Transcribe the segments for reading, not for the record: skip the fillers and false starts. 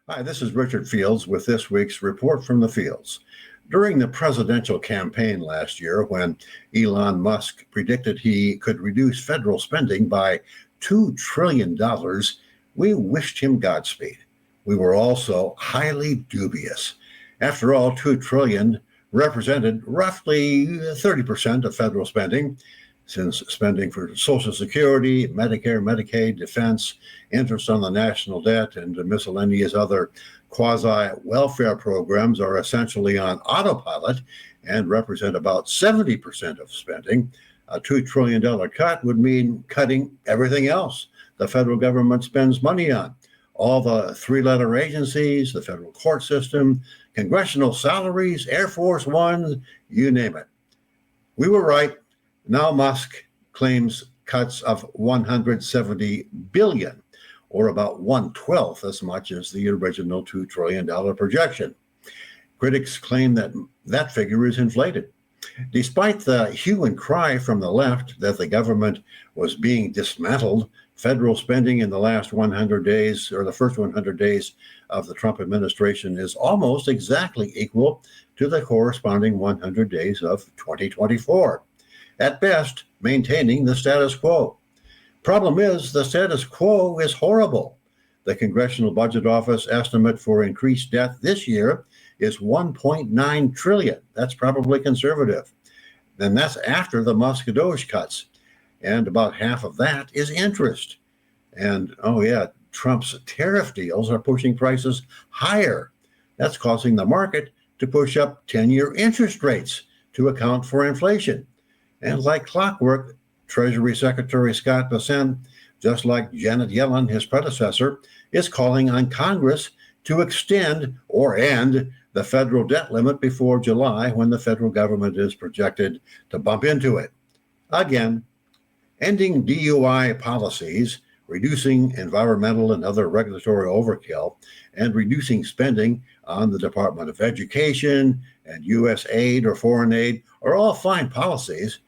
Hi, this is Richard Fields with this week's Report from the Fields. During the presidential campaign last year, when Elon Musk predicted he could reduce federal spending by $2 trillion, we wished him Godspeed. We were also highly dubious. After all, $2 trillion represented roughly 30% of federal spending, since spending for Social Security, Medicare, Medicaid, defense, interest on the national debt, and miscellaneous other quasi-welfare programs are essentially on autopilot and represent about 70% of spending. A $2 trillion cut would mean cutting everything else the federal government spends money on. All the three-letter agencies, the federal court system, congressional salaries, Air Force One, you name it. We were right. Now Musk claims cuts of 170 billion, or about 1/12 as much as the original $2 trillion projection. Critics claim that that figure is inflated. Despite the hue and cry from the left that the government was being dismantled, federal spending in the last 100 days, or the first 100 days of the Trump administration, is almost exactly equal to the corresponding 100 days of 2024. At best, maintaining the status quo. Problem is, the status quo is horrible. The Congressional Budget Office estimate for increased debt this year is $1.9 trillion. That's probably conservative. Then that's after the Musk Doge cuts. And about half of that is interest. And, Trump's tariff deals are pushing prices higher. That's causing the market to push up 10-year interest rates to account for inflation. And like clockwork, Treasury Secretary Scott Bessent, just like Janet Yellen, his predecessor, is calling on Congress to extend or end the federal debt limit before July, when the federal government is projected to bump into it. Again, ending DUI policies, reducing environmental and other regulatory overkill, and reducing spending on the Department of Education and U.S. aid or foreign aid are all fine policies.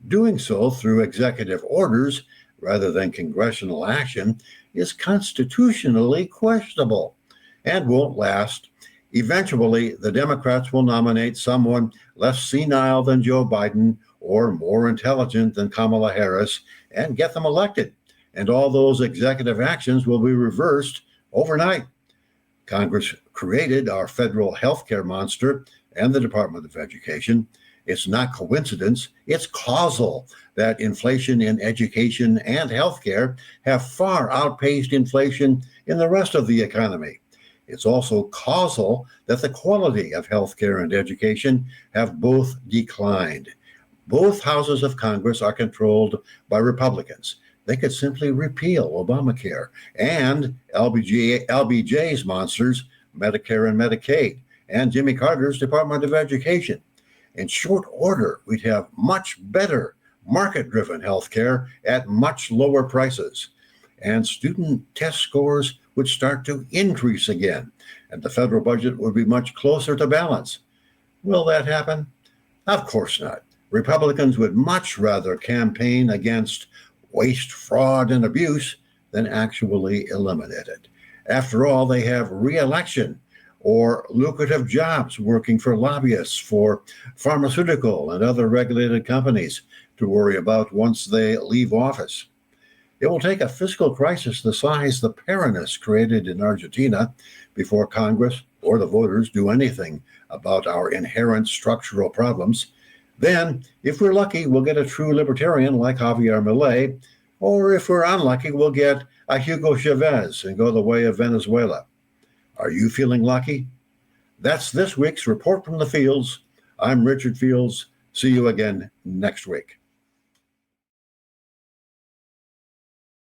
Doing so through executive orders rather than congressional action is constitutionally questionable and won't last. Eventually, the Democrats will nominate someone less senile than Joe Biden or more intelligent than Kamala Harris and get them elected. And all those executive actions will be reversed overnight. Congress created our federal healthcare monster and the Department of Education. It's not coincidence, it's causal that inflation in education and healthcare have far outpaced inflation in the rest of the economy. It's also causal that the quality of healthcare and education have both declined. Both houses of Congress are controlled by Republicans. They could simply repeal Obamacare and LBJ's monsters, Medicare and Medicaid, and Jimmy Carter's Department of Education. In short order, we'd have much better market-driven healthcare at much lower prices, and student test scores would start to increase again, and the federal budget would be much closer to balance. Will that happen? Of course not. Republicans would much rather campaign against waste, fraud, and abuse than actually eliminate it. After all, they have re-election or lucrative jobs working for lobbyists for pharmaceutical and other regulated companies to worry about once they leave office. It will take a fiscal crisis the size the Peronists created in Argentina before Congress or the voters do anything about our inherent structural problems. Then, if we're lucky, we'll get a true libertarian like Javier Milei, or if we're unlucky, we'll get a Hugo Chavez and go the way of Venezuela. Are you feeling lucky? That's this week's Report from the Fields. I'm Richard Fields. See you again next week.